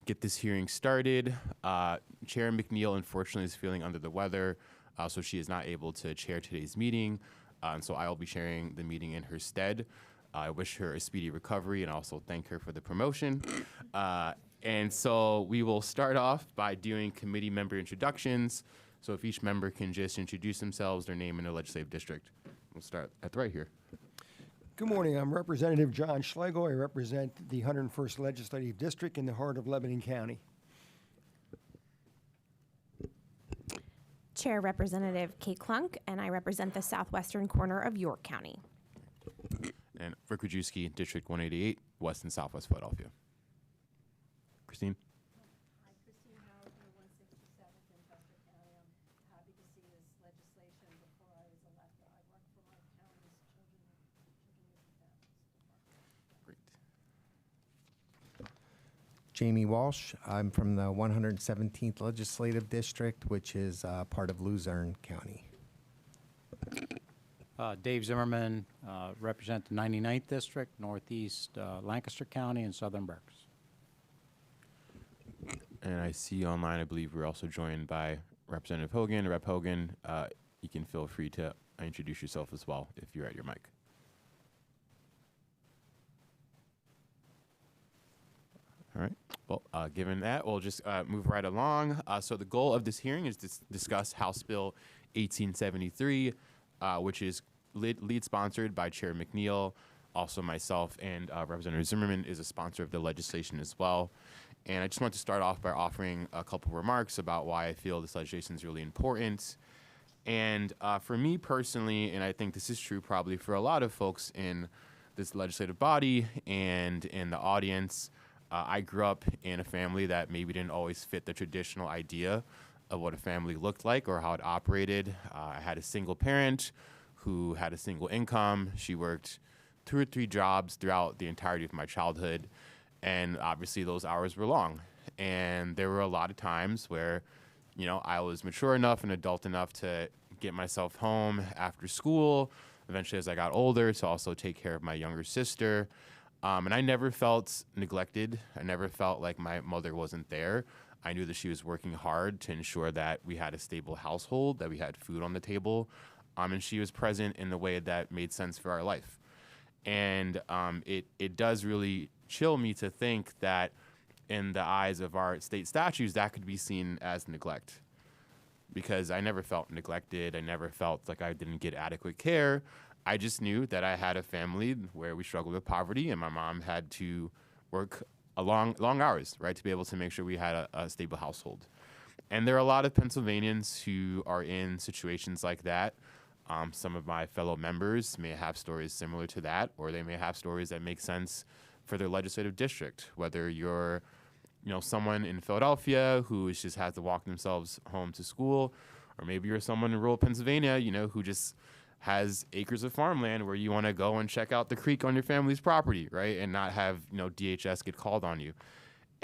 get this hearing started. Chair McNeil, unfortunately, is feeling under the weather, so she is not able to chair today's meeting, and so I will be chairing the meeting in her stead. I wish her a speedy recovery and also thank her for the promotion. And so we will start off by doing committee member introductions. So if each member can just introduce themselves, their name, and their legislative district. We'll start at the right here. Good morning. I'm Representative John Schlegel. I represent the 101st Legislative District in the heart of Lebanon County. Chair Representative Kate Klunk, and I represent the southwestern corner of York County. And Rick Rajewski, District 188, West and Southwest Philadelphia. Christine? Hi, Christine Howard, 167th in Custer County. I'm happy to see this legislation. Before I was elected, I worked for my county's Children and Families Department. Great. Jamie Walsh. I'm from the 117th Legislative District, which is part of Luzerne County. Dave Zimmerman, represent the 99th District, Northeast Lancaster County, and Southern Berks. And I see online, I believe we're also joined by Representative Hogan. Rep. Hogan, you can feel free to introduce yourself as well if you're at your mic. All right. Well, given that, we'll just move right along. So the goal of this hearing is to discuss House Bill 1873, which is lead sponsored by Chair McNeil. Also myself and Representative Zimmerman is a sponsor of the legislation as well. And I just want to start off by offering a couple remarks about why I feel this legislation is really important. And for me personally, and I think this is true probably for a lot of folks in this legislative body and in the audience, I grew up in a family that maybe didn't always fit the traditional idea of what a family looked like or how it operated. I had a single parent who had a single income. She worked 2 or 3 jobs throughout the entirety of my childhood. And obviously those hours were long. And there were a lot of times where, you know, I was mature enough and adult enough to get myself home after school, eventually as I got older, to also take care of my younger sister. And I never felt neglected. I never felt like my mother wasn't there. I knew that she was working hard to ensure that we had a stable household, that we had food on the table, and she was present in the way that made sense for our life. And it does really chill me to think that in the eyes of our state statutes, that could be seen as neglect. Because I never felt neglected. I never felt like I didn't get adequate care. I just knew that I had a family where we struggled with poverty, and my mom had to work long hours, right, to be able to make sure we had a stable household. And there are a lot of Pennsylvanians who are in situations like that. Some of my fellow members may have stories similar to that, or they may have stories that make sense for their legislative district. Whether you're, you know, someone in Philadelphia who just has to walk themselves home to school, or maybe you're someone in rural Pennsylvania, you know, who just has acres of farmland where you want to go and check out the creek on your family's property, right, and not have, you know, DHS get called on you.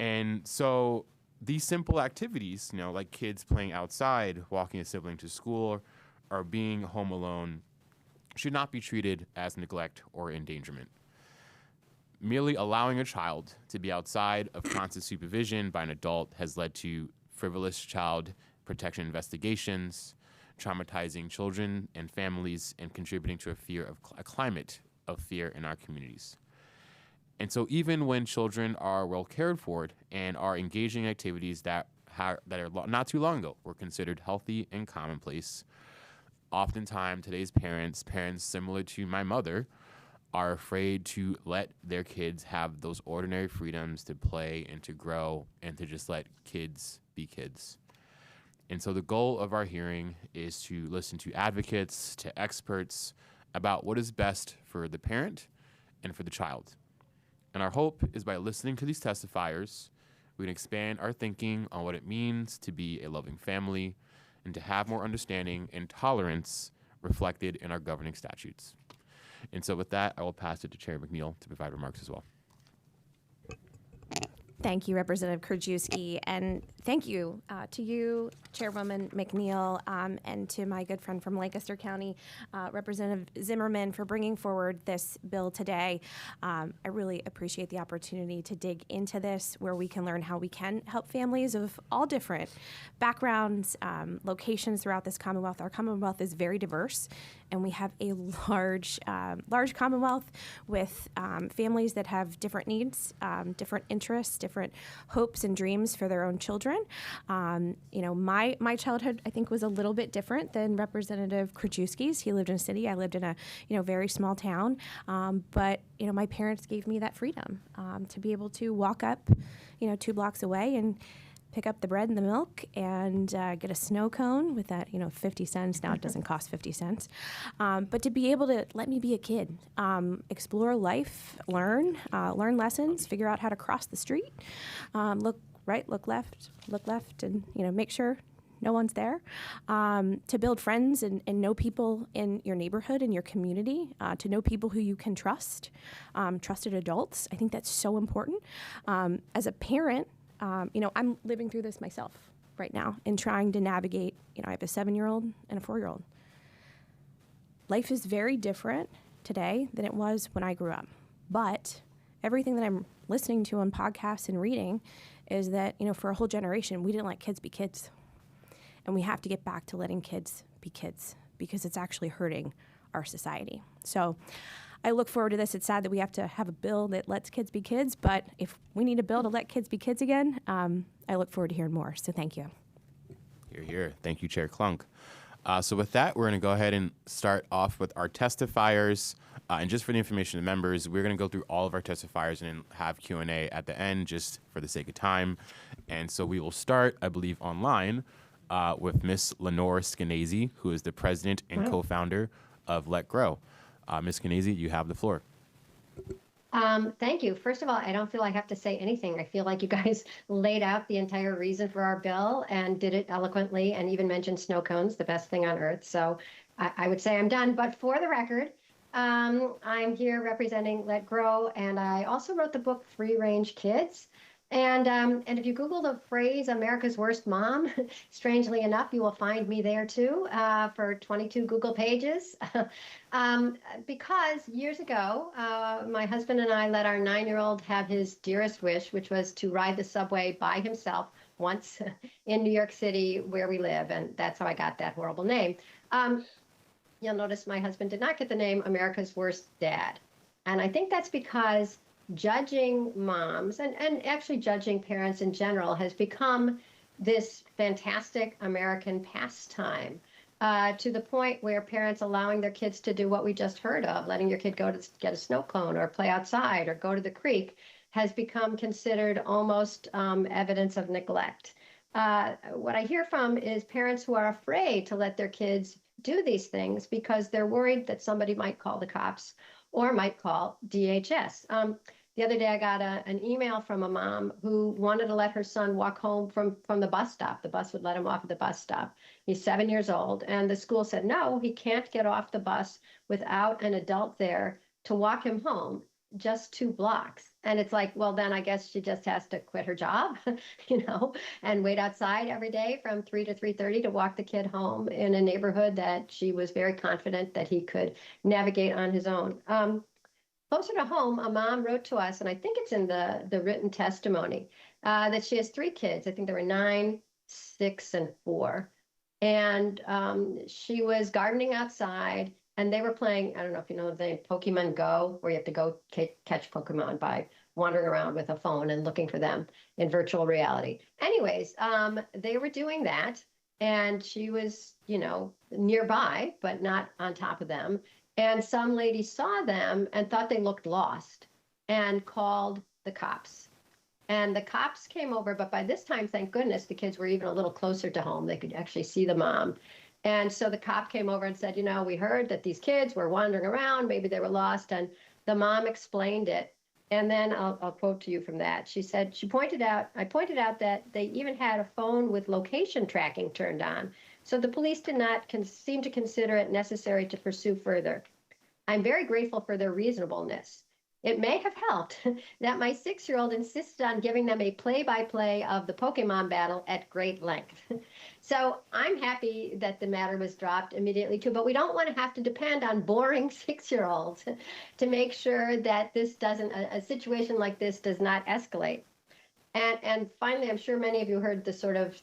And so these simple activities, you know, like kids playing outside, walking a sibling to school, or being home alone, should not be treated as neglect or endangerment. Merely allowing a child to be outside of constant supervision by an adult has led to frivolous child protection investigations, traumatizing children and families, and contributing to a climate of fear in our communities. And so even when children are well cared for and are engaging in activities that are not too long ago were considered healthy and commonplace, oftentimes today's parents similar to my mother, are afraid to let their kids have those ordinary freedoms to play and to grow and to just let kids be kids. And so the goal of our hearing is to listen to advocates, to experts about what is best for the parent and for the child. And our hope is by listening to these testifiers, we can expand our thinking on what it means to be a loving family and to have more understanding and tolerance reflected in our governing statutes. And so with that, I will pass it to Chair McNeil to provide remarks as well. Thank you, Representative Krajewski. And Thank you to you, Chairwoman McNeil, and to my good friend from Lancaster County, Representative Zimmerman, for bringing forward this bill today. I really appreciate the opportunity to dig into this, where we can learn how we can help families of all different backgrounds, locations throughout this Commonwealth. Our Commonwealth is very diverse, and we have a large Commonwealth with families that have different needs, different interests, different hopes and dreams for their own children. My childhood, I think, was a little bit different than Representative Krajewski's. He lived in a city. I lived in a very small town. But my parents gave me that freedom to be able to walk up 2 blocks away and pick up the bread and the milk and get a snow cone with that 50 cents. Now it doesn't cost 50 cents. But to be able to let me be a kid, explore life, learn lessons, figure out how to cross the street, look right, look left, and make sure no one's there. To build friends and know people in your neighborhood and your community, to know people who you can trust, trusted adults. I think that's so important. As a parent, I'm living through this myself right now and trying to navigate. I have a 7-year-old and a 4-year-old. Life is very different today than it was when I grew up. But everything that I'm listening to on podcasts and reading is that, for a whole generation, we didn't let kids be kids. And we have to get back to letting kids be kids because it's actually hurting our society. So I look forward to this. It's sad that we have to have a bill that lets kids be kids, but if we need a bill to let kids be kids again, I look forward to hearing more. So thank you. Hear, hear. Thank you, Chair Klunk. So with that, we're going to go ahead and start off with our testifiers. And just for the information of members, we're going to go through all of our testifiers and then have Q&A at the end, just for the sake of time. And so we will start, I believe, online with Ms. Lenore Skenazy, who is the president and co-founder of Let Grow. Ms. Skenazy, you have the floor. Thank you. First of all, I don't feel I have to say anything. I feel like you guys laid out the entire reason for our bill and did it eloquently and even mentioned snow cones, the best thing on earth. So I would say I'm done. But for the record, I'm here representing Let Grow, and I also wrote the book Free Range Kids. And if you Google the phrase America's Worst Mom, strangely enough, you will find me there too for 22 Google pages. Because years ago, my husband and I let our 9-year-old have his dearest wish, which was to ride the subway by himself once in New York City, where we live. And that's how I got that horrible name. You'll notice my husband did not get the name America's Worst Dad. And I think that's because judging moms and actually judging parents in general has become this fantastic American pastime to the point where parents allowing their kids to do what we just heard of, letting your kid go to get a snow cone or play outside or go to the creek, has become considered almost evidence of neglect. What I hear from is parents who are afraid to let their kids do these things because they're worried that somebody might call the cops or might call DHS. The other day, I got an email from a mom who wanted to let her son walk home from the bus stop. The bus would let him off at the bus stop. He's 7 years old, and the school said, no, he can't get off the bus without an adult there to walk him home, just 2 blocks. And it's like, well, then I guess she just has to quit her job, and wait outside every day from 3 to 3:30 to walk the kid home in a neighborhood that she was very confident that he could navigate on his own. Closer to home, a mom wrote to us, and I think it's in the written testimony, that she has 3 kids. I think there were 9, 6, and 4. And she was gardening outside, and they were playing, I don't know if you know the name, Pokemon Go, where you have to go catch Pokemon by wandering around with a phone and looking for them in virtual reality. Anyways, they were doing that, and she was, nearby, but not on top of them. And some lady saw them and thought they looked lost and called the cops. And the cops came over, but by this time, thank goodness, the kids were even a little closer to home. They could actually see the mom. And so the cop came over and said, we heard that these kids were wandering around, maybe they were lost. And the mom explained it. And then I'll quote to you from that. She said, I pointed out that they even had a phone with location tracking turned on. So the police did not seem to consider it necessary to pursue further. I'm very grateful for their reasonableness. it may have helped that my 6-year-old insisted on giving them a play-by-play of the Pokemon battle at great length. So I'm happy that the matter was dropped immediately too, but we don't want to have to depend on boring 6-year-olds to make sure that this doesn't, a situation like this does not escalate. And finally, I'm sure many of you heard the sort of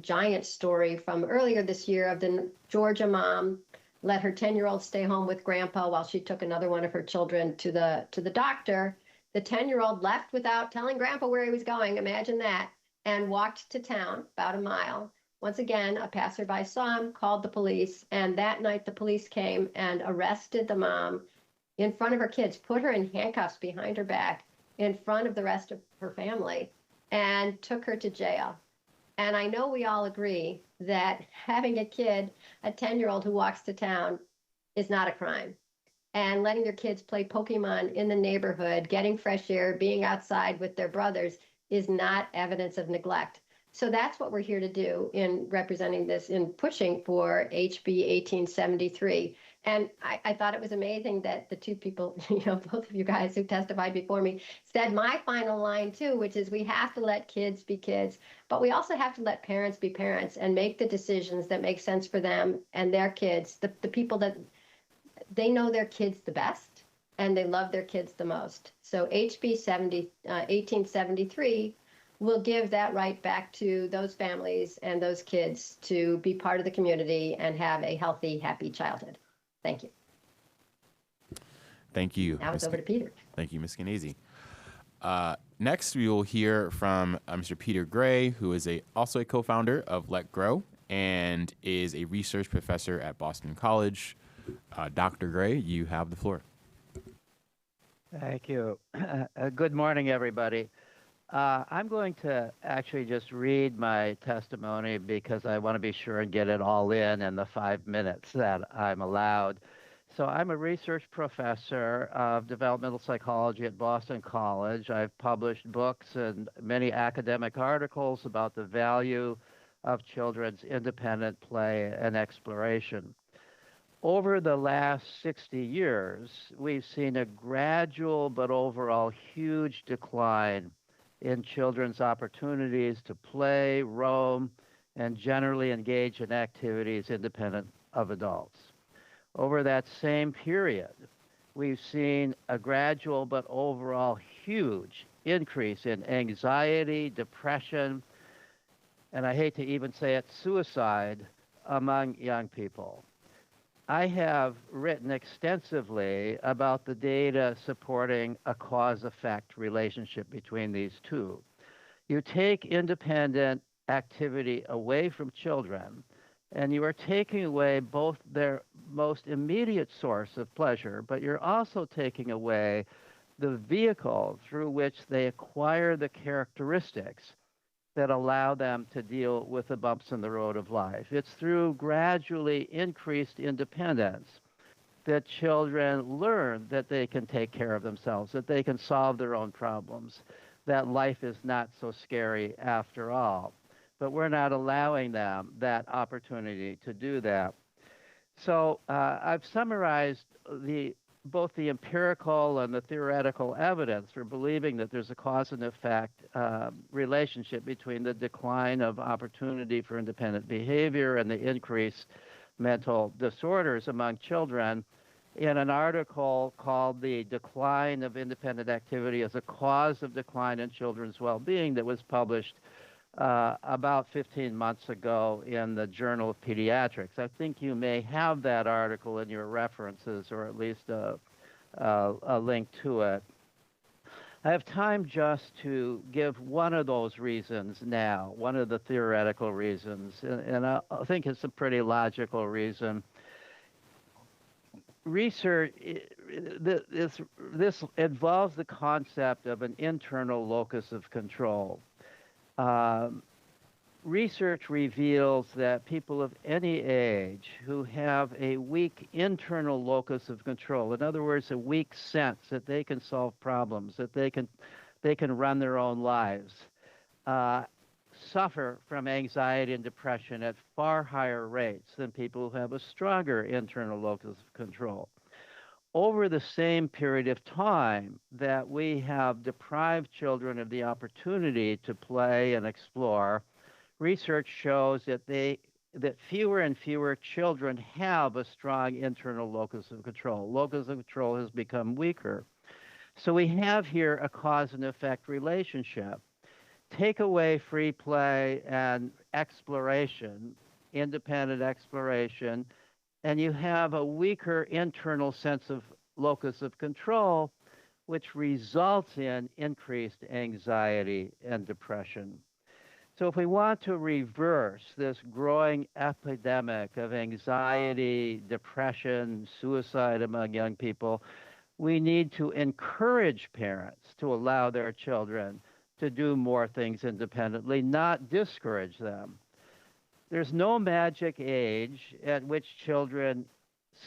giant story from earlier this year of the Georgia mom let her 10-year-old stay home with grandpa while she took another one of her children to the doctor. The 10-year-old left without telling grandpa where he was going, imagine that, and walked to town about a mile. Once again, a passerby saw him, called the police, and that night the police came and arrested the mom in front of her kids, put her in handcuffs behind her back in front of the rest of her family, and took her to jail. And I know we all agree that having a kid, a 10-year-old who walks to town, is not a crime. And letting your kids play Pokemon in the neighborhood, getting fresh air, being outside with their brothers is not evidence of neglect. So that's what we're here to do in representing this, in pushing for HB 1873. And I thought it was amazing that the two people, both of you guys who testified before me, said my final line too, which is we have to let kids be kids, but we also have to let parents be parents and make the decisions that make sense for them and their kids, the people that they know their kids the best and they love their kids the most. So HB 1873 will give that right back to those families and those kids to be part of the community and have a healthy, happy childhood. Thank you. Thank you. Now it's over to Peter. Thank you, Ms. Ganese. Next, we will hear from Mr. Peter Gray, who is also a co-founder of Let Grow and is a research professor at Boston College. Dr. Gray, you have the floor. Thank you. Good morning, everybody. I'm going to actually just read my testimony because I want to be sure and get it all in the 5 minutes that I'm allowed. So I'm a research professor of developmental psychology at Boston College. I've published books and many academic articles about the value of children's independent play and exploration. Over the last 60 years, we've seen a gradual but overall huge decline in children's opportunities to play, roam, and generally engage in activities independent of adults. Over that same period, we've seen a gradual but overall huge increase in anxiety, depression, and I hate to even say it, suicide among young people. I have written extensively about the data supporting a cause-effect relationship between these two. You take independent activity away from children, and you are taking away both their most immediate source of pleasure, but you're also taking away the vehicle through which they acquire the characteristics that allow them to deal with the bumps in the road of life. It's through gradually increased independence that children learn that they can take care of themselves, that they can solve their own problems, that life is not so scary after all. But we're not allowing them that opportunity to do that. So I've summarized both the empirical and the theoretical evidence for believing that there's a cause and effect relationship between the decline of opportunity for independent behavior and the increased mental disorders among children in an article called The Decline of Independent Activity as a Cause of Decline in Children's Well-Being that was published about 15 months ago in the Journal of Pediatrics. I think you may have that article in your references, or at least a link to it. I have time just to give one of those reasons now, one of the theoretical reasons, and I think it's a pretty logical reason. Research, this involves the concept of an internal locus of control. Research reveals that people of any age who have a weak internal locus of control, in other words, a weak sense that they can solve problems, that they can run their own lives, suffer from anxiety and depression at far higher rates than people who have a stronger internal locus of control. over the same period of time that we have deprived children of the opportunity to play and explore, research shows that fewer and fewer children have a strong internal locus of control. Locus of control has become weaker. So we have here a cause and effect relationship. Take away free play and exploration, independent exploration, and you have a weaker internal sense of locus of control, which results in increased anxiety and depression. So if we want to reverse this growing epidemic of anxiety, depression, suicide among young people, we need to encourage parents to allow their children to do more things independently, not discourage them. There's no magic age at which children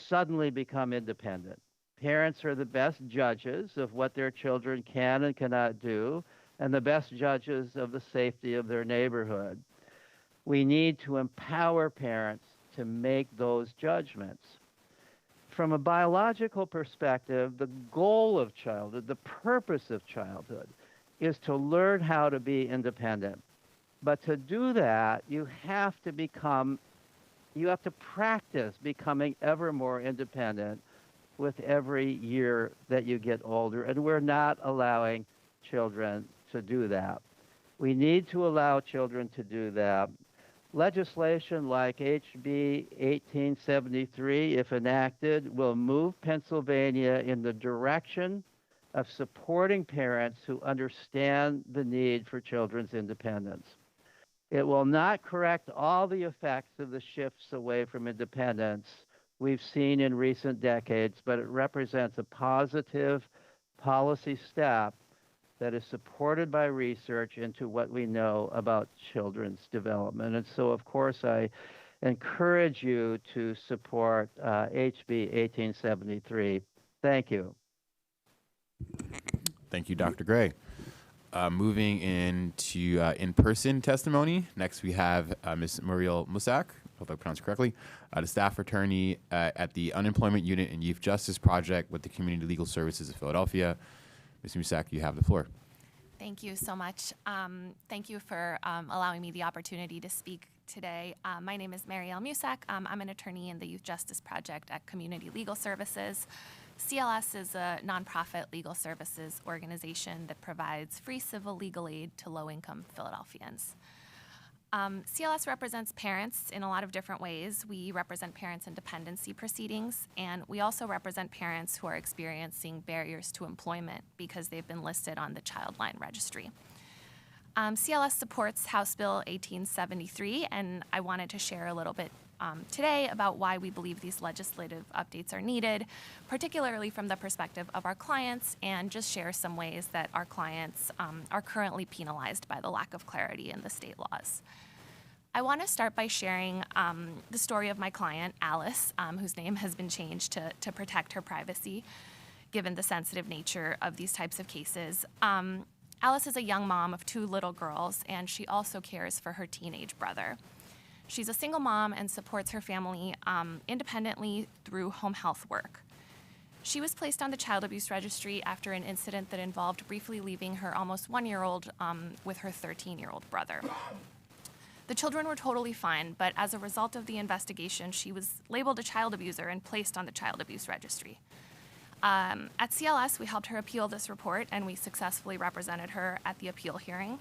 suddenly become independent. Parents are the best judges of what their children can and cannot do, and the best judges of the safety of their neighborhood. We need to empower parents to make those judgments. From a biological perspective, the goal of childhood, the purpose of childhood, is to learn how to be independent. But to do that, you have to practice becoming ever more independent with every year that you get older. And we're not allowing children to do that. We need to allow children to do that. Legislation like HB 1873, if enacted, will move Pennsylvania in the direction of supporting parents who understand the need for children's independence. It will not correct all the effects of the shifts away from independence we've seen in recent decades, but it represents a positive policy step that is supported by research into what we know about children's development. And so, of course, I encourage you to support HB 1873. Thank you. Thank you, Dr. Gray. Moving into in-person testimony. Next, we have Ms. Muriel Musak, hope I pronounced correctly, the staff attorney at the Unemployment Unit and Youth Justice Project with the Community Legal Services of Philadelphia. Ms. Musak, you have the floor. Thank you so much. Thank you for allowing me the opportunity to speak today. My name is Marielle Musak. I'm an attorney in the Youth Justice Project at Community Legal Services. CLS is a nonprofit legal services organization that provides free civil legal aid to low-income Philadelphians. CLS represents parents in a lot of different ways. We represent parents in dependency proceedings, and we also represent parents who are experiencing barriers to employment because they've been listed on the Child Line Registry. CLS supports House Bill 1873, and I wanted to share a little bit today about why we believe these legislative updates are needed, particularly from the perspective of our clients, and just share some ways that our clients are currently penalized by the lack of clarity in the state laws. I want to start by sharing the story of my client, Alice, whose name has been changed to protect her privacy, given the sensitive nature of these types of cases. Alice is a young mom of 2 little girls, and she also cares for her teenage brother. She's a single mom and supports her family independently through home health work. She was placed on the child abuse registry after an incident that involved briefly leaving her almost 1-year-old with her 13-year-old brother. The children were totally fine, but as a result of the investigation, she was labeled a child abuser and placed on the child abuse registry. At CLS, we helped her appeal this report, and we successfully represented her at the appeal hearing.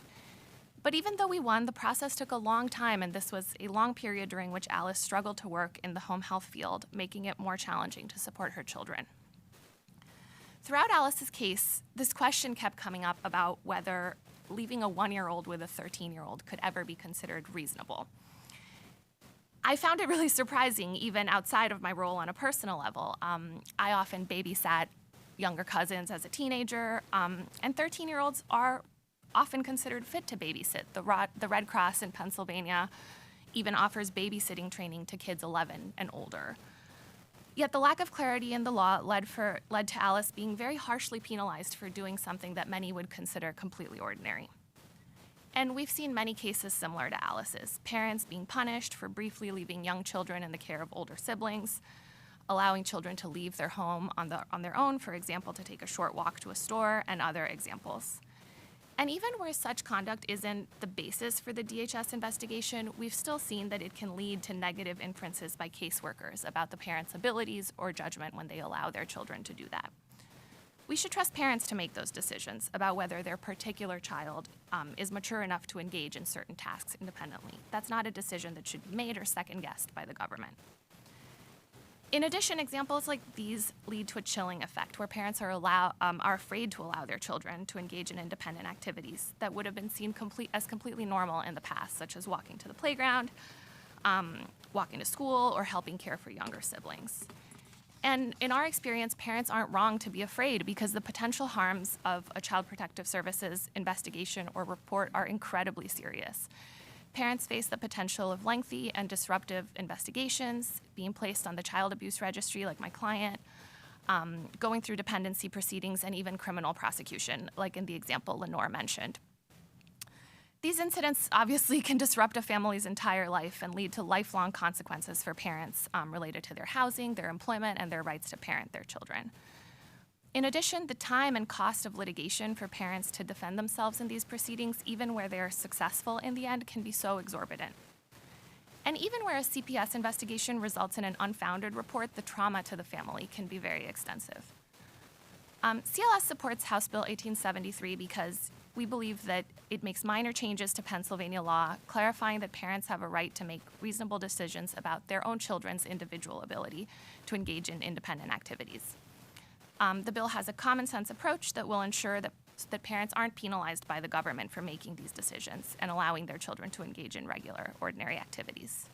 But even though we won, the process took a long time, and this was a long period during which Alice struggled to work in the home health field, making it more challenging to support her children. Throughout Alice's case, this question kept coming up about whether leaving a 1-year-old with a 13-year-old could ever be considered reasonable. I found it really surprising, even outside of my role on a personal level. I often babysat younger cousins as a teenager, and 13-year-olds are often considered fit to babysit. The Red Cross in Pennsylvania even offers babysitting training to kids 11 and older. Yet the lack of clarity in the law led to Alice being very harshly penalized for doing something that many would consider completely ordinary. And we've seen many cases similar to Alice's, parents being punished for briefly leaving young children in the care of older siblings, allowing children to leave their home on their own, for example, to take a short walk to a store, and other examples. And even where such conduct isn't the basis for the DHS investigation, we've still seen that it can lead to negative inferences by caseworkers about the parents' abilities or judgment when they allow their children to do that. We should trust parents to make those decisions about whether their particular child is mature enough to engage in certain tasks independently. That's not a decision that should be made or second-guessed by the government. In addition, examples like these lead to a chilling effect where parents are afraid to allow their children to engage in independent activities that would have been seen as completely normal in the past, such as walking to the playground, walking to school, or helping care for younger siblings. And in our experience, parents aren't wrong to be afraid because the potential harms of a Child Protective Services investigation or report are incredibly serious. Parents face the potential of lengthy and disruptive investigations, being placed on the child abuse registry like my client, going through dependency proceedings, and even criminal prosecution, like in the example Lenore mentioned. These incidents obviously can disrupt a family's entire life and lead to lifelong consequences for parents related to their housing, their employment, and their rights to parent their children. In addition, the time and cost of litigation for parents to defend themselves in these proceedings, even where they are successful in the end, can be so exorbitant. And even where a CPS investigation results in an unfounded report, the trauma to the family can be very extensive. CLS supports House Bill 1873 because we believe that it makes minor changes to Pennsylvania law, clarifying that parents have a right to make reasonable decisions about their own children's individual ability to engage in independent activities. The bill has a common sense approach that will ensure that parents aren't penalized by the government for making these decisions and allowing their children to engage in regular, ordinary activities.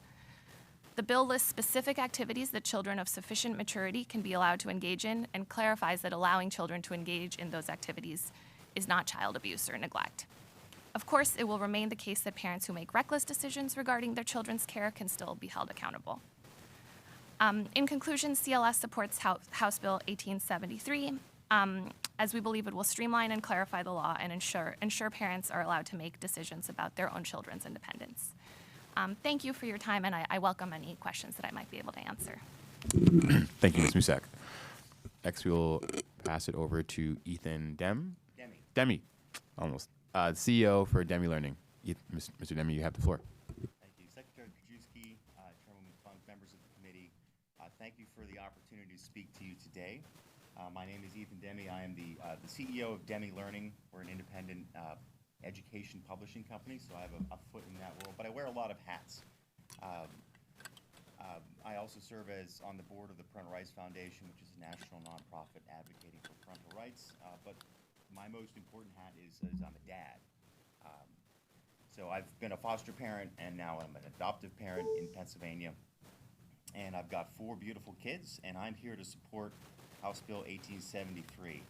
The bill lists specific activities that children of sufficient maturity can be allowed to engage in and clarifies that allowing children to engage in those activities is not child abuse or neglect. Of course, it will remain the case that parents who make reckless decisions regarding their children's care can still be held accountable. In conclusion, CLS supports House Bill 1873, as we believe it will streamline and clarify the law and ensure parents are allowed to make decisions about their own children's independence. Thank you for your time, and I welcome any questions that I might be able to answer. Thank you, Ms. Musek. Next, we will pass it over to Ethan Demi, almost. CEO for Demi Learning. Mr. Demi, you have the floor. Thank you. Secretary Krajewski, Chairwoman Funk, members of the committee, thank you for the opportunity to speak to you today. My name is Ethan Demi. I am the CEO of Demi Learning. We're an independent education publishing company, so I have a foot in that world, but I wear a lot of hats. I also serve as on the board of the Parental Rights Foundation, which is a national nonprofit advocating for parental rights, but my most important hat is I'm a dad. So I've been a foster parent, and now I'm an adoptive parent in Pennsylvania. And I've got 4 beautiful kids, and I'm here to support House Bill 1873.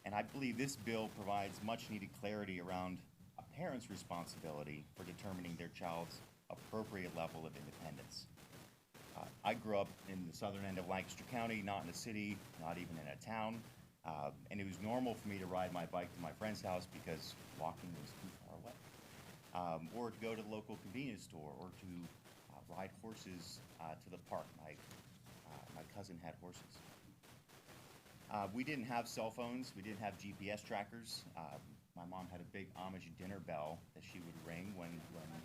And I believe this bill provides much-needed clarity around a parent's responsibility for determining their child's appropriate level of independence. I grew up in the southern end of Lancaster County, not in a city, not even in a town. And it was normal for me to ride my bike to my friend's house because walking was too far away. Or to go to the local convenience store, or to ride horses to the park. My cousin had horses. We didn't have cell phones. We didn't have GPS trackers. My mom had a big Amish dinner bell that she would ring when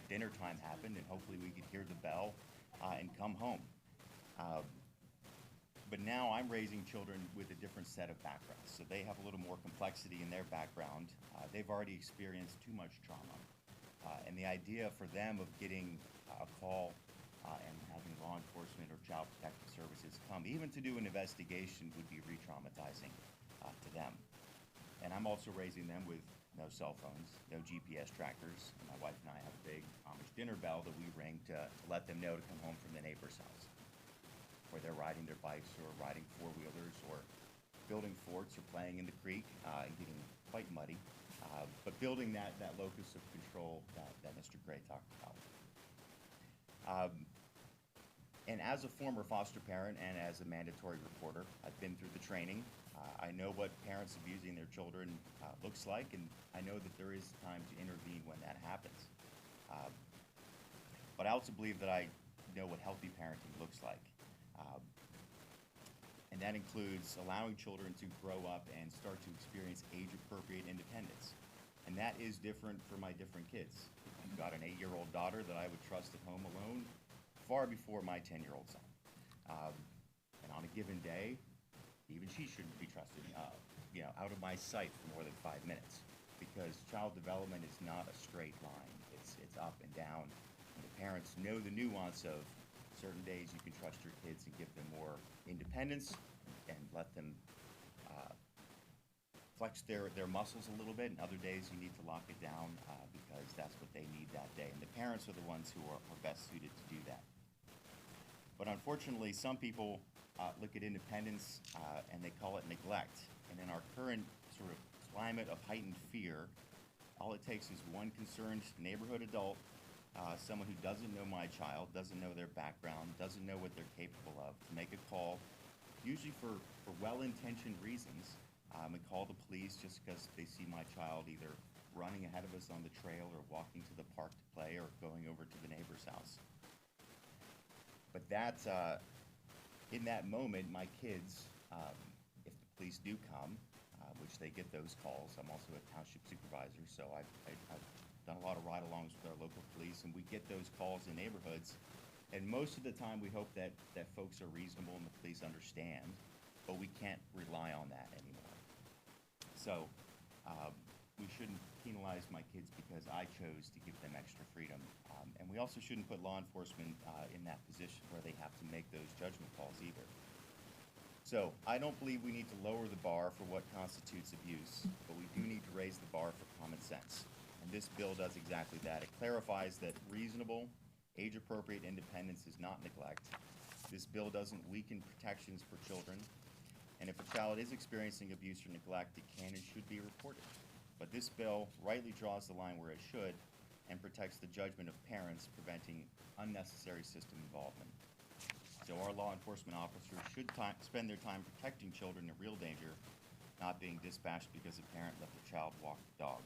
dinner time happened, and hopefully we could hear the bell and come home. But now I'm raising children with a different set of backgrounds, so they have a little more complexity in their background. They've already experienced too much trauma, and the idea for them of getting a call and having law enforcement or child protective services come, even to do an investigation, would be re-traumatizing to them. And I'm also raising them with no cell phones, no GPS trackers. And my wife and I have a big Amish dinner bell that we ring to let them know to come home from the neighbor's house, where they're riding their bikes or riding four-wheelers or building forts or playing in the creek, getting quite muddy, but building that locus of control that Mr. Gray talked about. And as a former foster parent and as a mandatory reporter, I've been through the training. I know what parents abusing their children looks like, and I know that there is time to intervene when that happens. But I also believe that I know what healthy parenting looks like. And that includes allowing children to grow up and start to experience age-appropriate independence. And that is different for my different kids. I've got an 8-year-old daughter that I would trust at home alone far before my 10-year-old son. And on a given day, even she shouldn't be trusted, out of my sight for more than 5 minutes, because child development is not a straight line. It's up and down. And the parents know the nuance of certain days you can trust your kids and give them more independence and let them flex their muscles a little bit, and other days you need to lock it down because that's what they need that day. And the parents are the ones who are best suited to do that. But unfortunately, some people look at independence and they call it neglect. And in our current sort of climate of heightened fear, all it takes is one concerned neighborhood adult, someone who doesn't know my child, doesn't know their background, doesn't know what they're capable of, to make a call, usually for well-intentioned reasons, and call the police just because they see my child either running ahead of us on the trail or walking to the park to play or going over to the neighbor's house. But that, in that moment, my kids, if the police do come, which they get those calls. I'm also a township supervisor, so I've done a lot of ride-alongs with our local police, and we get those calls in neighborhoods. And most of the time, we hope that folks are reasonable and the police understand, but we can't rely on that anymore. So we shouldn't penalize my kids because I chose to give them extra freedom. And we also shouldn't put law enforcement in that position where they have to make those judgment calls either. So I don't believe we need to lower the bar for what constitutes abuse, but we do need to raise the bar for common sense. And this bill does exactly that. It clarifies that reasonable, age-appropriate independence is not neglect. This bill doesn't weaken protections for children. And if a child is experiencing abuse or neglect, it can and should be reported. But this bill rightly draws the line where it should and protects the judgment of parents, preventing unnecessary system involvement. So our law enforcement officers should spend their time protecting children in real danger, not being dispatched because a parent let the child walk the dog.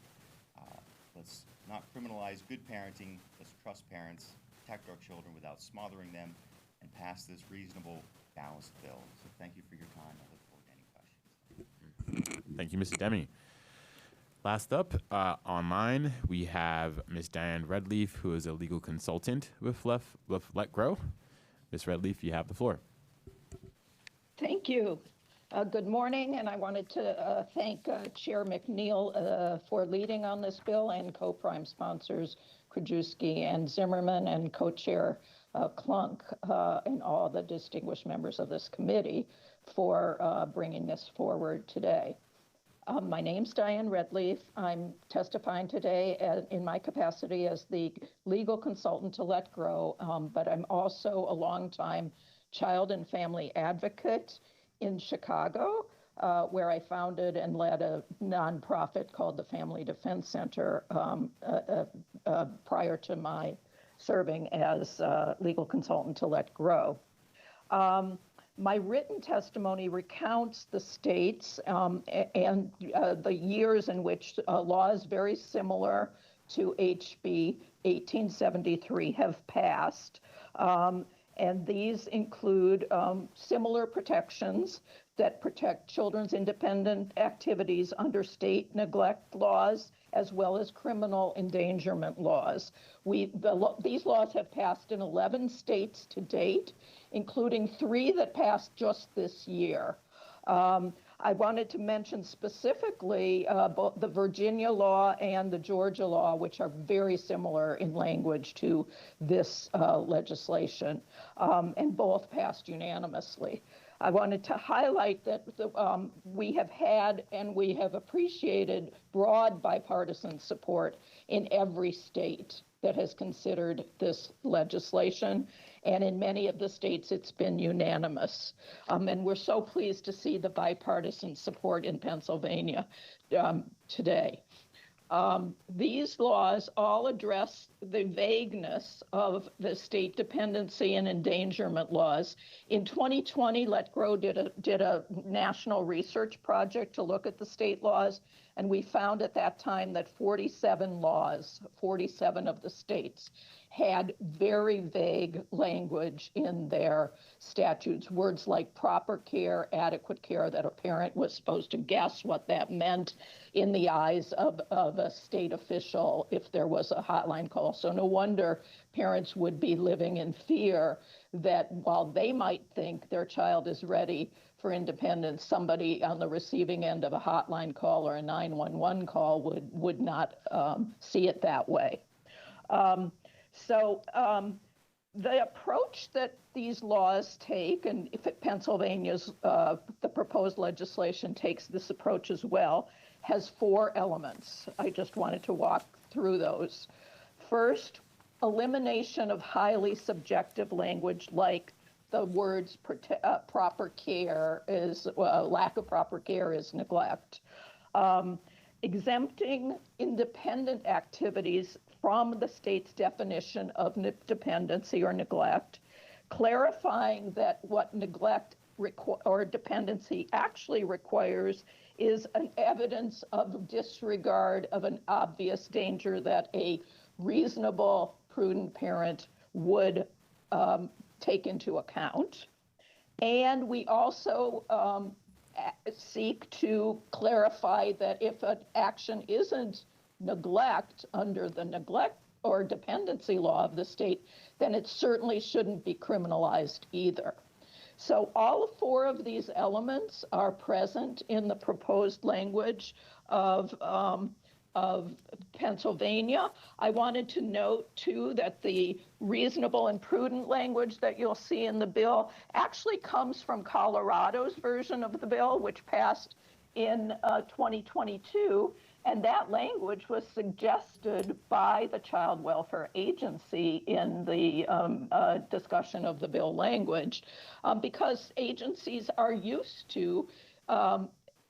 Let's not criminalize good parenting. Let's trust parents, protect our children without smothering them, and pass this reasonable, balanced bill. So thank you for your time. I look forward to any questions. Thank you, Mr. Demi. Last up, online, we have Ms. Diane Redleaf, who is a legal consultant with Let Grow. Ms. Redleaf, you have the floor. Thank you. Good morning, and I wanted to thank Chair McNeil for leading on this bill, and co-prime sponsors Krajewski and Zimmerman, and co-chair Klunk, and all the distinguished members of this committee for bringing this forward today. My name's Diane Redleaf. I'm testifying today in my capacity as the legal consultant to Let Grow, but I'm also a longtime child and family advocate in Chicago, where I founded and led a nonprofit called the Family Defense Center prior to my serving as legal consultant to Let Grow. My written testimony recounts the states and the years in which laws very similar to HB 1873 have passed. And these include similar protections that protect children's independent activities under state neglect laws, as well as criminal endangerment laws. These laws have passed in 11 states to date, including 3 that passed just this year. I wanted to mention specifically both the Virginia law and the Georgia law, which are very similar in language to this legislation, and both passed unanimously. I wanted to highlight that we have had and we have appreciated broad bipartisan support in every state that has considered this legislation. And in many of the states, it's been unanimous. And we're so pleased to see the bipartisan support in Pennsylvania today. These laws all address the vagueness of the state dependency and endangerment laws. In 2020, Let Grow did a national research project to look at the state laws, and we found at that time that 47 of the states had very vague language in their statutes, words like proper care, adequate care, that a parent was supposed to guess what that meant in the eyes of a state official if there was a hotline call. So no wonder parents would be living in fear that while they might think their child is ready for independence, somebody on the receiving end of a hotline call or a 911 call would not see it that way. The approach that these laws take, and if Pennsylvania's, the proposed legislation takes this approach as well, has 4 elements. I just wanted to walk through those. First, elimination of highly subjective language like the words proper care is, lack of proper care is neglect. Exempting independent activities from the state's definition of dependency or neglect, clarifying that what neglect or dependency actually requires is an evidence of disregard of an obvious danger that a reasonable, prudent parent would take into account. And we also seek to clarify that if an action isn't neglect under the neglect or dependency law of the state, then it certainly shouldn't be criminalized either. So all 4 of these elements are present in the proposed language of Pennsylvania. I wanted to note, too, that the reasonable and prudent language that you'll see in the bill actually comes from Colorado's version of the bill, which passed in 2022. And that language was suggested by the Child Welfare Agency in the discussion of the bill language, because agencies are used to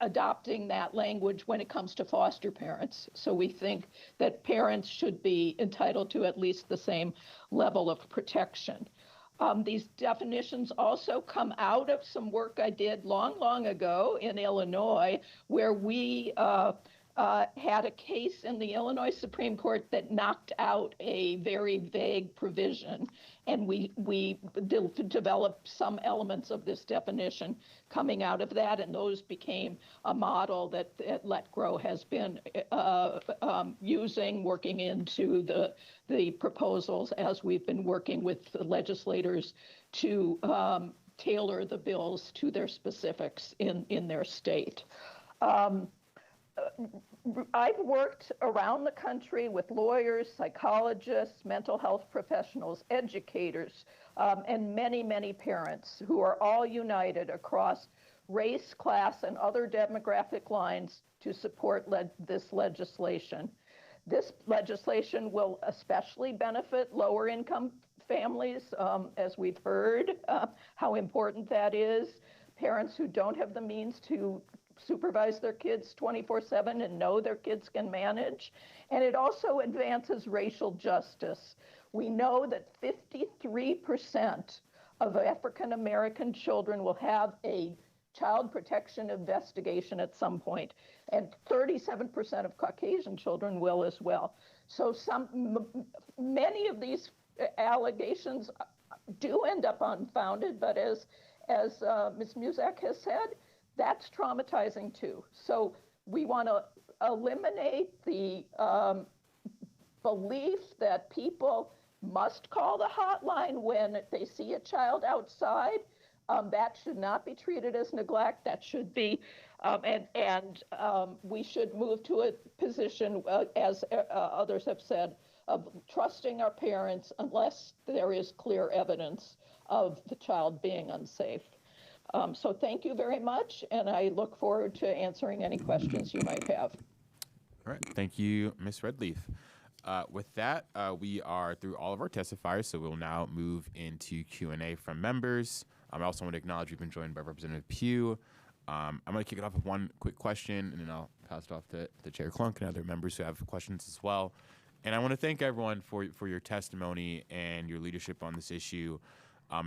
adopting that language when it comes to foster parents. So we think that parents should be entitled to at least the same level of protection. These definitions also come out of some work I did long ago in Illinois, where we had a case in the Illinois Supreme Court that knocked out a very vague provision, and we developed some elements of this definition coming out of that, and those became a model that Let Grow has been using, working into the proposals as we've been working with the legislators to tailor the bills to their specifics in their state. I've worked around the country with lawyers, psychologists, mental health professionals, educators, and many parents who are all united across race, class, and other demographic lines to support this legislation. This legislation will especially benefit lower income families, as we've heard how important that is, parents who don't have the means to supervise their kids 24/7 and know their kids can manage. And it also advances racial justice. We know that 53% of African American children will have a child protection investigation at some point, and 37% of Caucasian children will as well. So many of these allegations do end up unfounded, but as Ms. Muzak has said, that's traumatizing too. So we want to eliminate the belief that people must call the hotline when they see a child outside. That should not be treated as neglect. That should be, we should move to a position, as others have said, of trusting our parents unless there is clear evidence of the child being unsafe. So thank you very much, and I look forward to answering any questions you might have. All right. Thank you, Ms. Redleaf. With that, we are through all of our testifiers, so we'll now move into Q&A from members. I also want to acknowledge we've been joined by Representative Pugh. I'm going to kick it off with one quick question, and then I'll pass it off to Chair Klunk and other members who have questions as well. And I want to thank everyone for your testimony and your leadership on this issue.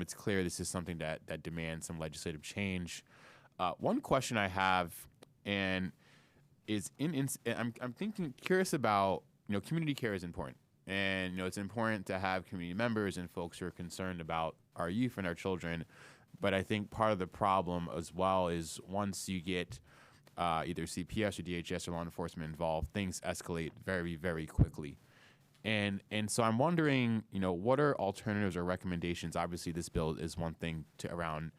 It's clear this is something that demands some legislative change. One question I have, and is I'm curious about, community care is important, And, it's important to have community members and folks who are concerned about our youth and our children. But I think part of the problem as well is once you get either CPS or DHS or law enforcement involved, things escalate very, very quickly. And so I'm wondering, what are alternatives or recommendations? Obviously, this bill is one thing around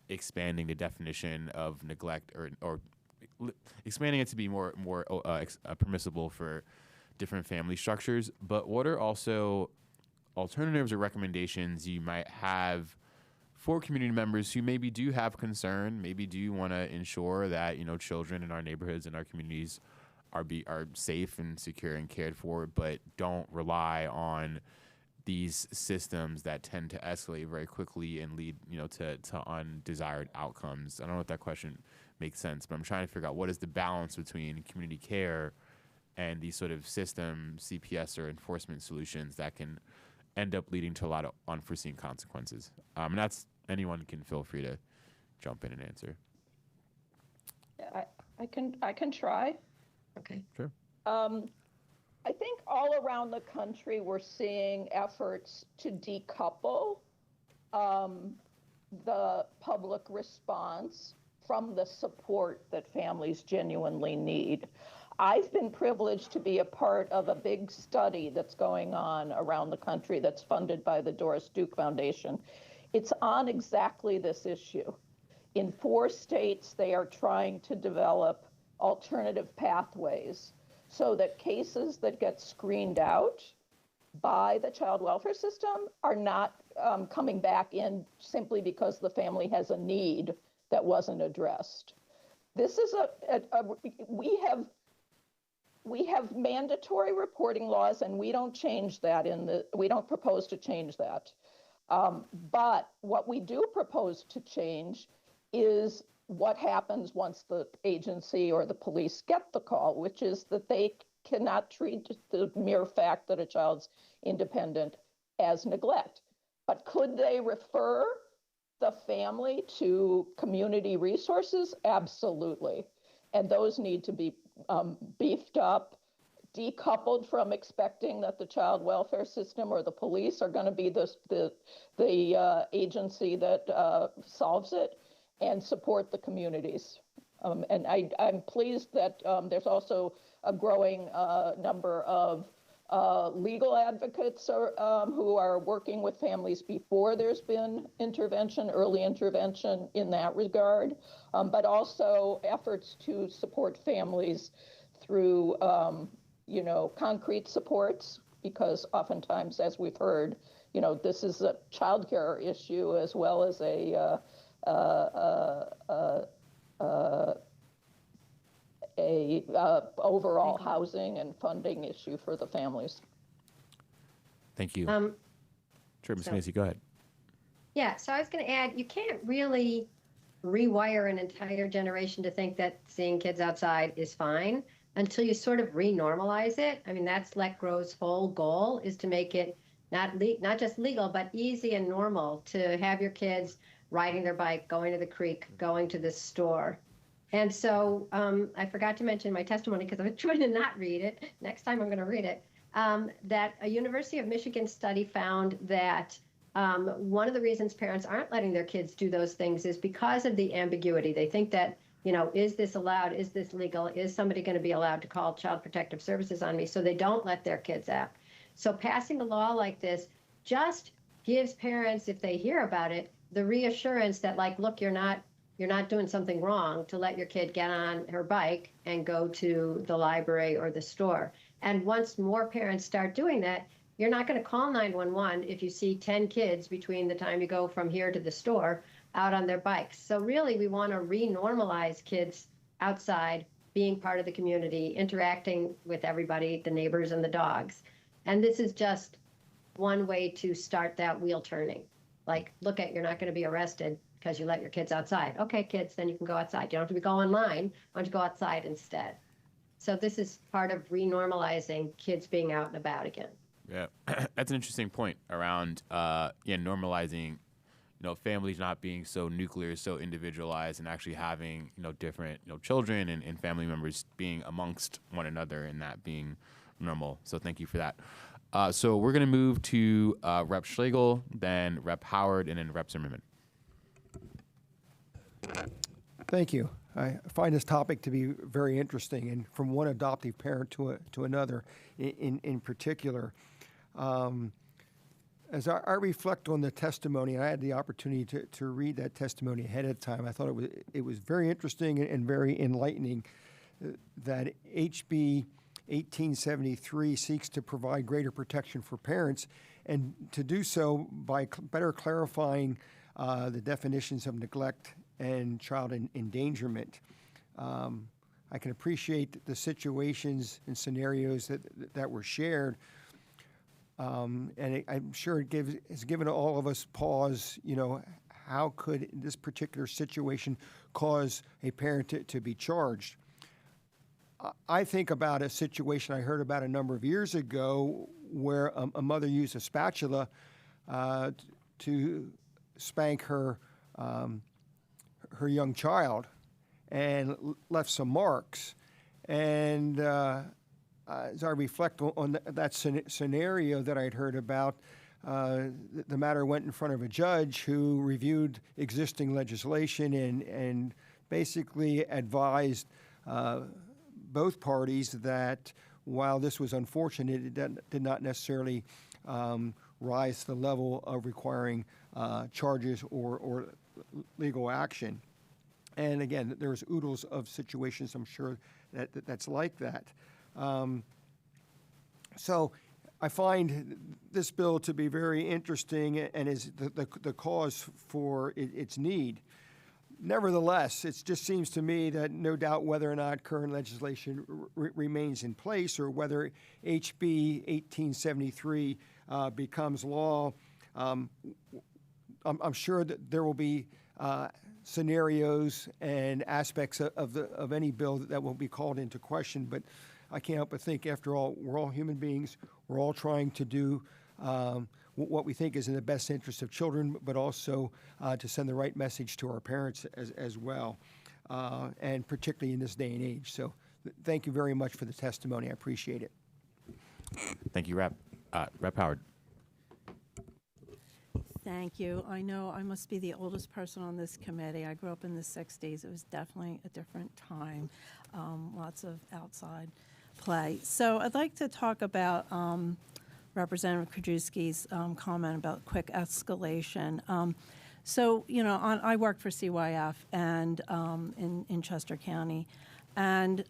expanding the definition of neglect or expanding it to be more permissible for different family structures. But what are also alternatives or recommendations you might have for community members who maybe do have concern, maybe do want to ensure that children in our neighborhoods and our communities are safe and secure and cared for, but don't rely on these systems that tend to escalate very quickly and lead to undesired outcomes? I don't know if that question makes sense, but I'm trying to figure out what is the balance between community care and these sort of system CPS or enforcement solutions that can end up leading to a lot of unforeseen consequences. And that's anyone can feel free to jump in and answer. I can try. Okay. Sure. I think all around the country we're seeing efforts to decouple the public response from the support that families genuinely need. I've been privileged to be a part of a big study that's going on around the country that's funded by the Doris Duke Foundation. It's on exactly this issue. In 4 states, they are trying to develop alternative pathways so that cases that get screened out by the child welfare system are not coming back in simply because the family has a need that wasn't addressed. This is we have mandatory reporting laws, and we don't change that we don't propose to change that. But what we do propose to change is what happens once the agency or the police get the call, which is that they cannot treat the mere fact that a child's independent as neglect. But could they refer the family to community resources? Absolutely. And those need to be beefed up, decoupled from expecting that the child welfare system or the police are going to be the agency that solves it, and support the communities. And I'm pleased that there's also a growing number of legal advocates who are working with families before there's been intervention, early intervention in that regard, but also efforts to support families through, concrete supports, because oftentimes, as we've heard, this is a childcare issue as well as a overall housing and funding issue for the families. Thank you. Sure, Ms. Macy, go ahead. Yeah, so I was going to add, you can't really rewire an entire generation to think that seeing kids outside is fine until you sort of re-normalize it. I mean, that's Let Grow's whole goal, is to make it not just legal, but easy and normal to have your kids riding their bike, going to the creek, going to the store. And so I forgot to mention in my testimony, because I was trying to not read it. Next time I'm going to read it. That a University of Michigan study found that one of the reasons parents aren't letting their kids do those things is because of the ambiguity. They think that, is this allowed? Is this legal? Is somebody going to be allowed to call Child Protective Services on me? So they don't let their kids out. So passing a law like this just gives parents, if they hear about it, the reassurance that, like, look, you're not doing something wrong to let your kid get on her bike and go to the library or the store. And once more parents start doing that, you're not going to call 911 if you see 10 kids between the time you go from here to the store out on their bikes. So really, we want to re-normalize kids outside, being part of the community, interacting with everybody, the neighbors and the dogs. And this is just one way to start that wheel turning. Like, look, you're not going to be arrested because you let your kids outside. Okay, kids, then you can go outside. You don't have to go online. Why don't you go outside instead? So this is part of renormalizing kids being out and about again. Yeah, that's an interesting point around normalizing, families not being so nuclear, so individualized, and actually having different children and family members being amongst one another, and that being normal. So thank you for that. So we're going to move to Rep. Schlegel, then Rep. Howard, and then Rep. Zimmerman. Thank you. I find this topic to be very interesting, and from one adoptive parent to another in particular. As I reflect on the testimony, and I had the opportunity to read that testimony ahead of time, I thought it was very interesting and very enlightening that HB 1873 seeks to provide greater protection for parents, and to do so by better clarifying the definitions of neglect and child endangerment. I can appreciate the situations and scenarios that were shared, and I'm sure has given all of us pause. How could this particular situation cause a parent to be charged? I think about a situation I heard about a number of years ago where a mother used a spatula to spank her young child and left some marks. And as I reflect on that scenario that I'd heard about, the matter went in front of a judge who reviewed existing legislation and basically advised both parties that while this was unfortunate, it did not necessarily rise to the level of requiring charges or legal action. And again, there's oodles of situations, I'm sure, that's like that. So I find this bill to be very interesting and is the cause for its need. Nevertheless, it just seems to me that no doubt whether or not current legislation remains in place or whether HB 1873 becomes law, I'm sure that there will be scenarios and aspects of any bill that will be called into question. But I can't help but think, after all, we're all human beings. We're all trying to do what we think is in the best interest of children, but also to send the right message to our parents as well, and particularly in this day and age. So thank you very much for the testimony. I appreciate it. Thank you, Rep. Howard. Thank you. I know I must be the oldest person on this committee. I grew up in the 60s. It was definitely a different time, lots of outside play. So I'd like to talk about Representative Krajewski's comment about quick escalation. I worked for CYF and in Chester County, and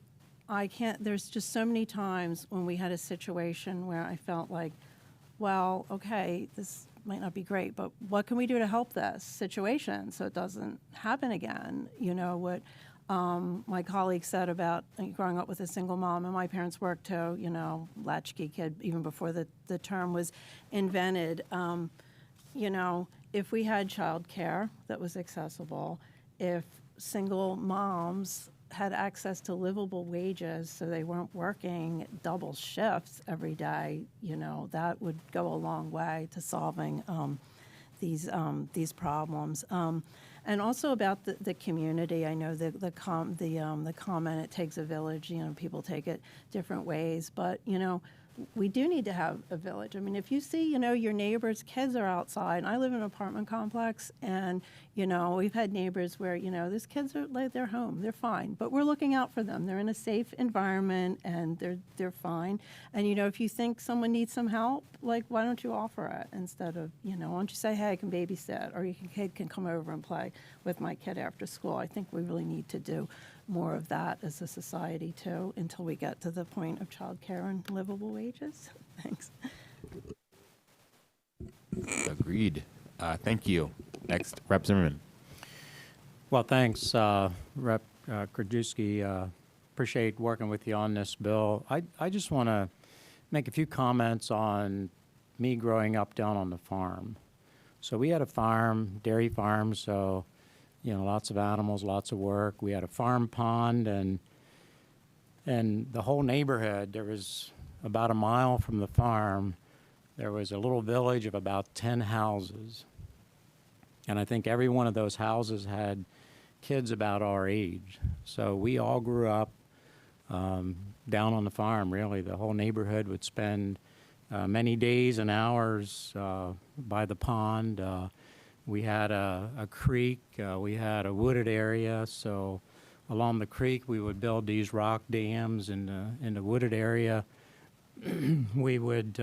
there's just so many times when we had a situation where I felt like, well, okay, this might not be great, but what can we do to help this situation so it doesn't happen again? What my colleague said about growing up with a single mom, and my parents worked too, latchkey kid, even before the term was invented. If we had child care that was accessible, if single moms had access to livable wages so they weren't working double shifts every day, that would go a long way to solving these problems. And also about the community. I know the comment, it takes a village, people take it different ways, but we do need to have a village. I mean, if you see, your neighbors' kids are outside, and I live in an apartment complex, and, we've had neighbors where, these kids are like, they're home, they're fine, but we're looking out for them. They're in a safe environment, and they're fine. And, if you think someone needs some help, why don't you offer it instead of, why don't you say, hey, I can babysit, or your kid can come over and play with my kid after school. I think we really need to do more of that as a society, too, until we get to the point of child care and livable wages. Thanks. Agreed. Thank you. Next, Rep. Zimmerman. Well, thanks, Rep. Krajewski. Appreciate working with you on this bill. I just want to make a few comments on me growing up down on the farm. So we had a farm, dairy farm, so lots of animals, lots of work. We had a farm pond, and the whole neighborhood, there was about a mile from the farm, there was a little village of about 10 houses. And I think every one of those houses had kids about our age. So we all grew up down on the farm, really. The whole neighborhood would spend many days and hours by the pond. We had a creek, we had a wooded area, so along the creek we would build these rock dams in the wooded area. We would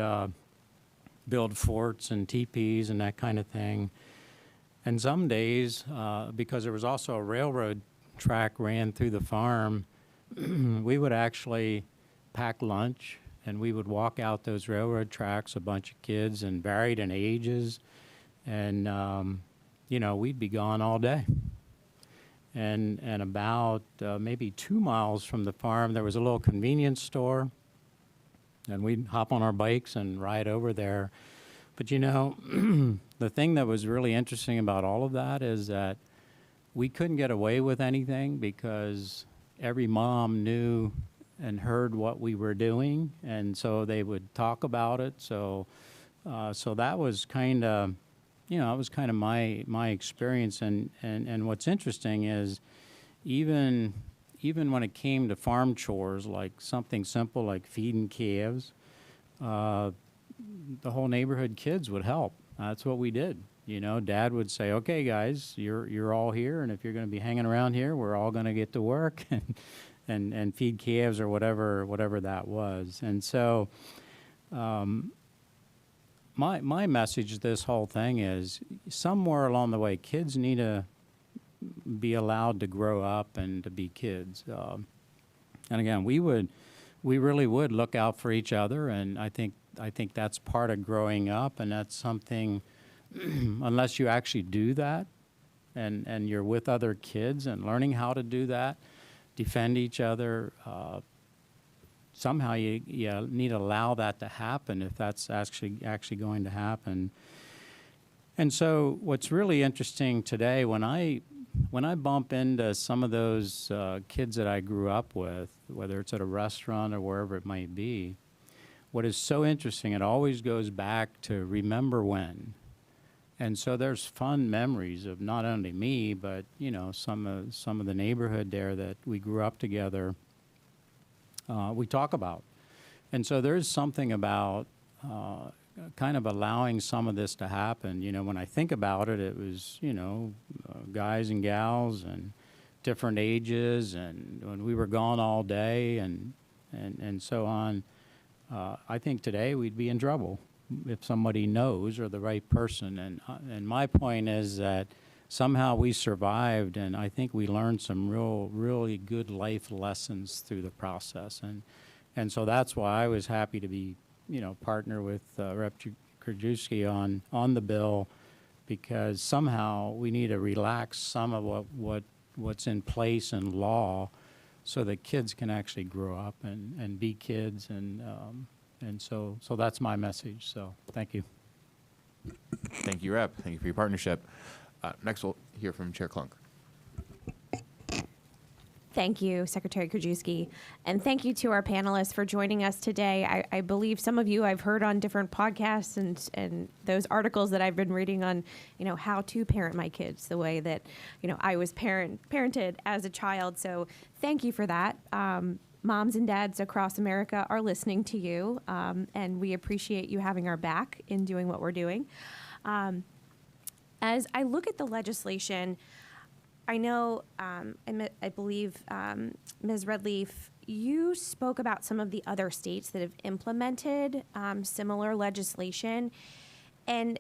build forts and teepees and that kind of thing. And some days, because there was also a railroad track ran through the farm, we would actually pack lunch and we would walk out those railroad tracks, a bunch of kids and varied in ages, and we'd be gone all day. And about maybe 2 miles from the farm, there was a little convenience store, and we'd hop on our bikes and ride over there. But the thing that was really interesting about all of that is that we couldn't get away with anything because every mom knew and heard what we were doing, and so they would talk about it. So that was kind of, it was kind of my experience. And what's interesting is even when it came to farm chores, like something simple like feeding calves, the whole neighborhood kids would help. That's what we did. Dad would say, "Okay, guys, you're all here, and if you're going to be hanging around here, we're all going to get to work and feed calves or whatever that was." And so, my message to this whole thing is somewhere along the way, kids need to be allowed to grow up and to be kids. And again, we really would look out for each other, and I think that's part of growing up, and that's something. Unless you actually do that and you're with other kids and learning how to do that, defend each other, somehow you need to allow that to happen if that's actually going to happen. And so what's really interesting today, when I bump into some of those kids that I grew up with, whether it's at a restaurant or wherever it might be, what is so interesting, it always goes back to remember when. And so there's fun memories of not only me, but some of the neighborhood there that we grew up together. We talk about, and so there's something about kind of allowing some of this to happen. When I think about it, it was guys and gals and different ages, and when we were gone all day and so on. I think today we'd be in trouble if somebody knows or the right person. And my point is that somehow we survived, and I think we learned some really good life lessons through the process. And so that's why I was happy to be, partner with Rep. Krajewski on the bill, because somehow we need to relax some of what's in place in law so that kids can actually grow up and be kids. And so that's my message. So thank you. Thank you, Rep. Thank you for your partnership. Next, we'll hear from Chair Klunk. Thank you, Secretary Krajewski. And thank you to our panelists for joining us today. I believe some of you I've heard on different podcasts and those articles that I've been reading on, how to parent my kids the way that, I was parented as a child. So thank you for that. Moms and dads across America are listening to you, and we appreciate you having our back in doing what we're doing. As I look at the legislation, I know, I believe, Ms. Redleaf, you spoke about some of the other states that have implemented similar legislation, and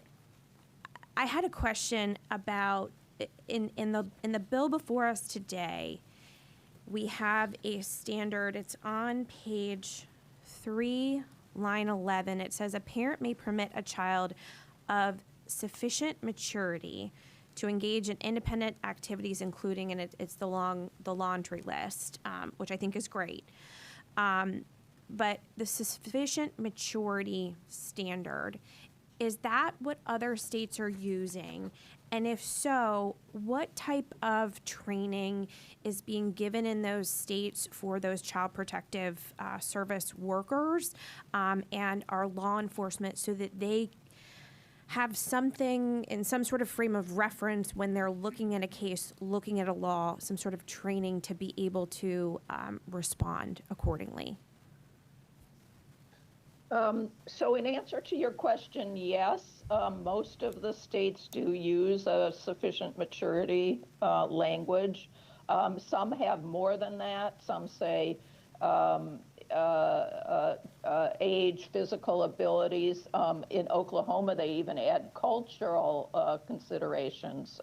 I had a question about in the bill before us today. We have a standard. It's on page 3, line 11. It says a parent may permit a child of sufficient maturity to engage in independent activities, including, and it's the laundry list, which I think is great. But the sufficient maturity standard, is that what other states are using? And if so, what type of training is being given in those states for those child protective service workers and our law enforcement so that they have something in some sort of frame of reference when they're looking at a case, looking at a law, some sort of training to be able to respond accordingly? So in answer to your question, yes, most of the states do use a sufficient maturity language. Some have more than that. Some say age, physical abilities. In Oklahoma, they even add cultural considerations,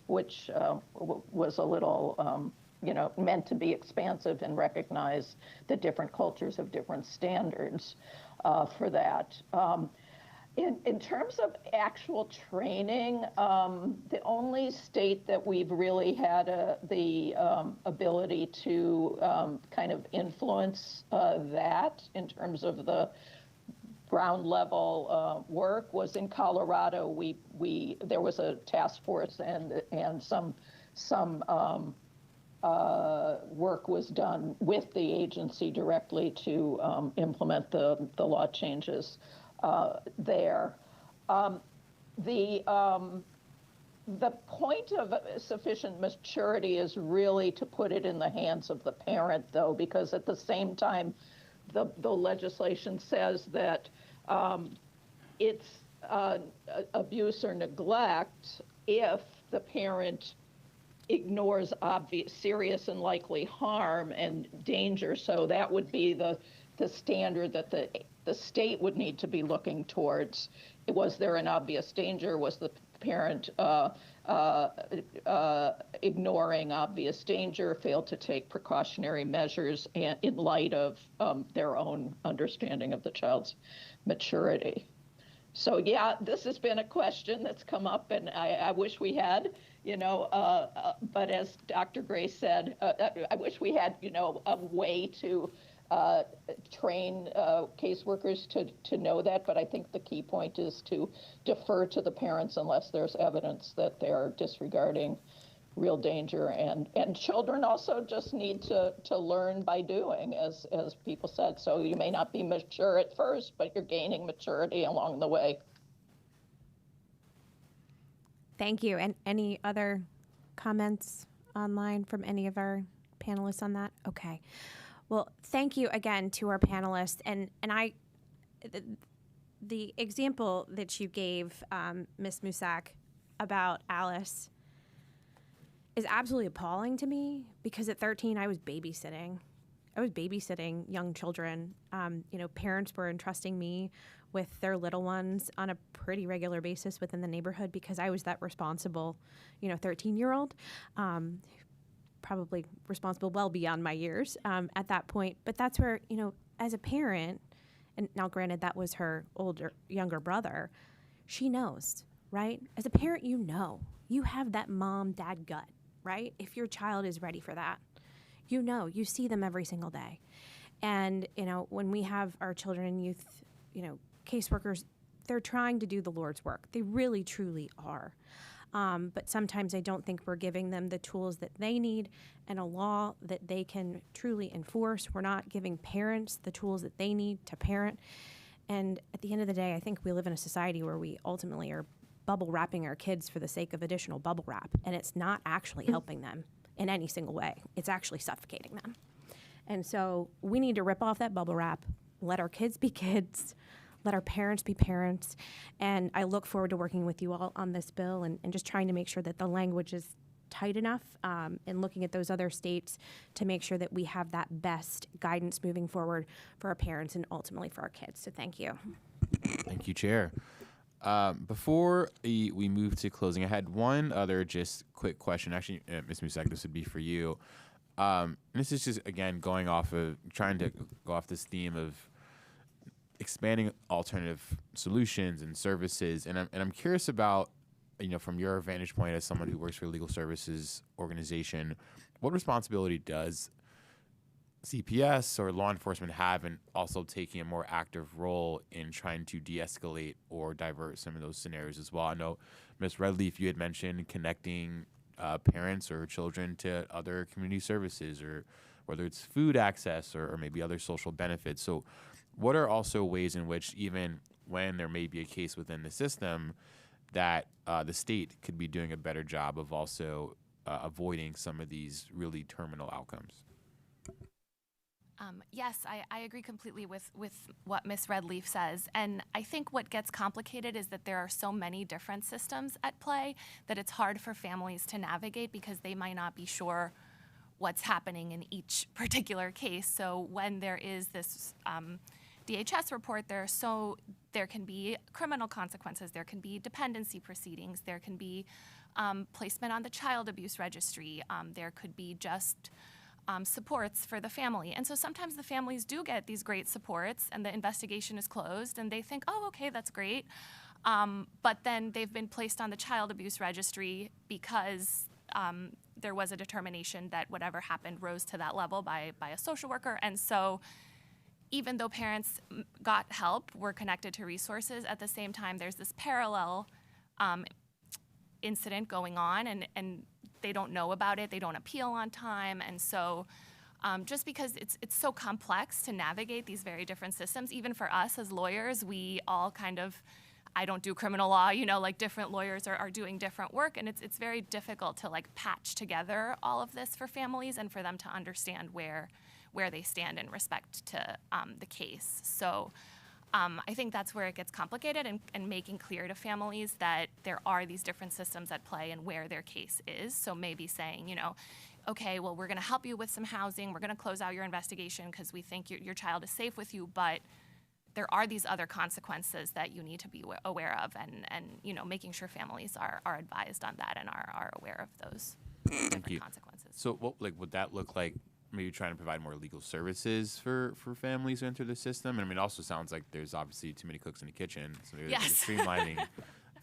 which was a little, meant to be expansive and recognize the different cultures have different standards for that. In terms of actual training, the only state that we've really had the ability to kind of influence that in terms of the ground level work was in Colorado. There was a task force and some work was done with the agency directly to implement the law changes there. The point of sufficient maturity is really to put it in the hands of the parent, though, because at the same time, the legislation says that it's abuse or neglect if the parent ignores obvious, serious, and likely harm and danger. So that would be the standard that the state would need to be looking towards. Was there an obvious danger? Was the parent ignoring obvious danger, failed to take precautionary measures in light of their own understanding of the child's maturity? So yeah, this has been a question that's come up, and I wish we had, but as Dr. Gray said, I wish we had, a way to train caseworkers to know that, but I think the key point is to defer to the parents unless there's evidence that they're disregarding real danger. And children also just need to learn by doing, as people said. So you may not be mature at first, but you're gaining maturity along the way. Thank you. And any other comments online from any of our panelists on that? Okay. Well, thank you again to our panelists. And the example that you gave, Ms. Musak, about Alice is absolutely appalling to me, because at 13, I was babysitting. Young children. Parents were entrusting me with their little ones on a pretty regular basis within the neighborhood, because I was that responsible, 13-year-old. Probably responsible well beyond my years at that point. But that's where, as a parent, and now granted that was her younger brother, she knows, right? As a parent, you have that mom-dad gut, right? If your child is ready for that, you see them every single day. And, when we have our children and youth, caseworkers, they're trying to do the Lord's work. They really, truly are. But sometimes I don't think we're giving them the tools that they need and a law that they can truly enforce. We're not giving parents the tools that they need to parent. And at the end of the day, I think we live in a society where we ultimately are bubble wrapping our kids for the sake of additional bubble wrap. And it's not actually helping them in any single way. It's actually suffocating them. And so we need to rip off that bubble wrap, let our kids be kids, let our parents be parents. And I look forward to working with you all on this bill and just trying to make sure that the language is tight enough and looking at those other states to make sure that we have that best guidance moving forward for our parents and ultimately for our kids. So thank you. Thank you, Chair. Before we move to closing, I had one other just quick question. Actually, Ms. Musak, this would be for you. This is just, again, trying to go off this theme of expanding alternative solutions and services. And I'm curious about, from your vantage point as someone who works for a legal services organization, what responsibility does CPS or law enforcement have in also taking a more active role in trying to de-escalate or divert some of those scenarios as well? I know, Ms. Redleaf, you had mentioned connecting parents or children to other community services, or whether it's food access or maybe other social benefits. So what are also ways in which, even when there may be a case within the system, that the state could be doing a better job of also avoiding some of these really terminal outcomes? Yes, I agree completely with what Ms. Redleaf says. And I think what gets complicated is that there are so many different systems at play that it's hard for families to navigate because they might not be sure what's happening in each particular case. So when there is this DHS report, there can be criminal consequences, there can be dependency proceedings, there can be placement on the child abuse registry, there could be just supports for the family. And so sometimes the families do get these great supports and the investigation is closed and they think, oh, okay, that's great. But then they've been placed on the child abuse registry because there was a determination that whatever happened rose to that level by a social worker. And so even though parents got help, were connected to resources, at the same time there's this parallel incident going on and they don't know about it, they don't appeal on time, and so just because it's so complex to navigate these very different systems, even for us as lawyers, we all kind of, I don't do criminal law, you know, like different lawyers are doing different work, and it's very difficult to like patch together all of this for families and for them to understand where they stand in respect to the case. So I think that's where it gets complicated, and making clear to families that there are these different systems at play and where their case is. So maybe saying, you know, okay, well, we're going to help you with some housing. We're going to close out your investigation because we think your child is safe with you, but there are these other consequences that you need to be aware of, and you know, making sure families are advised on that and are aware of those different consequences. So, what would that look like? Maybe trying to provide more legal services for families who enter the system. And I mean, it also sounds like there's obviously too many cooks in the kitchen, so maybe there's a streamlining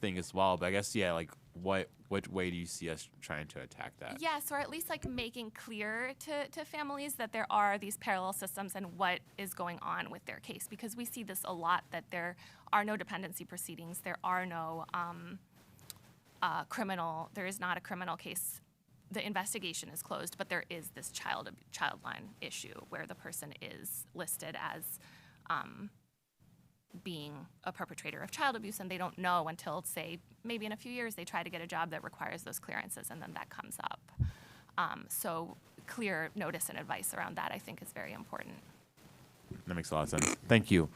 thing as well. But I guess, yeah, like what way do you see us trying to attack that? Yes, or at least like making clear to families that there are these parallel systems and what is going on with their case, because we see this a lot, that there are no dependency proceedings, there are no there is not a criminal case. The investigation is closed, but there is this child line issue where the person is listed as being a perpetrator of child abuse, and they don't know until, say, maybe in a few years they try to get a job that requires those clearances, and then that comes up. So clear notice and advice around that, I think, is very important. That makes a lot of sense. Thank you.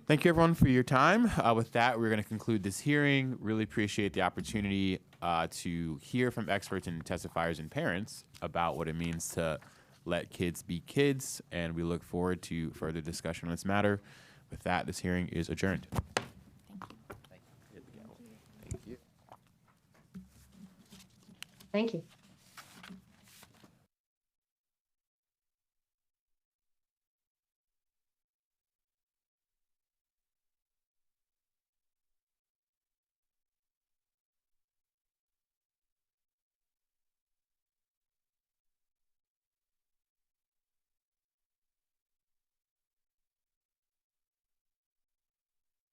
Thank you, everyone, for your time. With that, we're going to conclude this hearing. Really appreciate the opportunity to hear from experts and testifiers and parents about what it means to let kids be kids, and we look forward to further discussion on this matter. With that, this hearing is adjourned. Thank you.